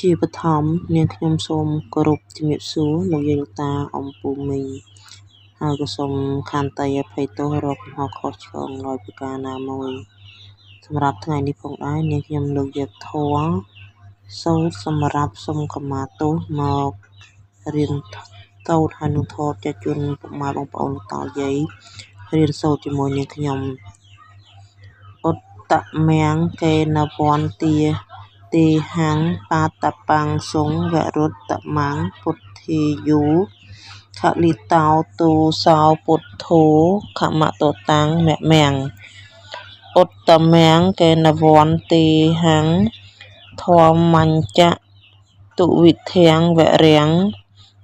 ជាបឋមនាងខ្ញុំសូមគោរពជំរាបសួរលោកយាយលោកតាអំពូមីងហើយក៏សូមខន្តីអភ័យទោសរាល់កំហុសខុសឆ្គងដោយប្រការណាមួយសម្រាប់ថ្ងៃនេះផងដែរនាងខ្ញុំលើកយកធម៌សូត្រសម្រាប់សុំខមាទោសមករៀនសូត្រហើយនឹងថតចែកជូនពុកម៉ែបងប្អូនលោកតាយាយរៀនសូត្រជាមួយនាងខ្ញុំឧត្តមង្គកេណវន្តាទេហੰបាតបង្សង្វរុត្តមੰពុទ្ធាយុខលិតោទោសោពុទ្ធោខមតតាំងមមੰឧត្តមង្គកេណវន្តាហੰធម្មញ្ចទុវិធាំវរាំង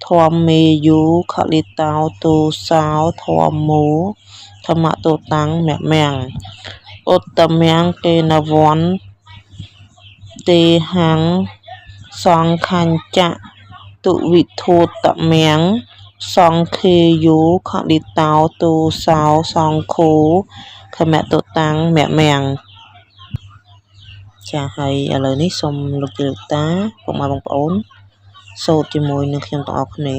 ធម្មេយុខលិតោទោសោធម្មោខមតតាំងមមੰឧត្តមង្គកេណវន្តាហੰសង្ឃញ្ចទុវិធោតមੰសង្ឃេយុខលិតោទោសោសង្ឃោខមតតាំងមមੰចាហើយឥឡូវនេះសូមលោកយាយលោកតាពុកម៉ែបងប្អូនសូត្រជាមួយនឹងខ្ញុំទាំងអស់គ្នា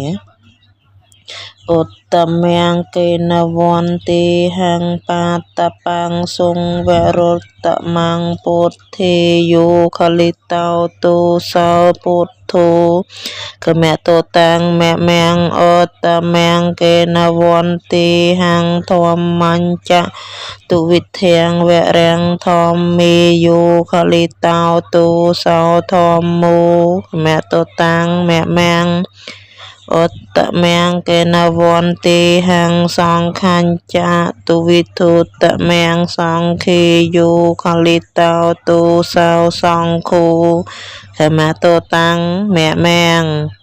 ឧត្តមង្គកេណវន្តាហੰបាតបង្សង្វរុត្តមੰពុទ្ធាយុខលិតោទោសោពុទ្ធោខមតតាំងមមੰឧត្តមង្គកេណវន្តាហੰធម្មញ្ចទុវិធាំវរាំងធម្មេយុខលិតោទោសោធម្មោខមតតាំងមមੰឧត្តមង្គកេណវន្តាហੰសង្ឃញ្ចទុវិធោតមੰសង្ឃេយុខលិតោទោសោសង្ឃោខមតតាំងមមੰ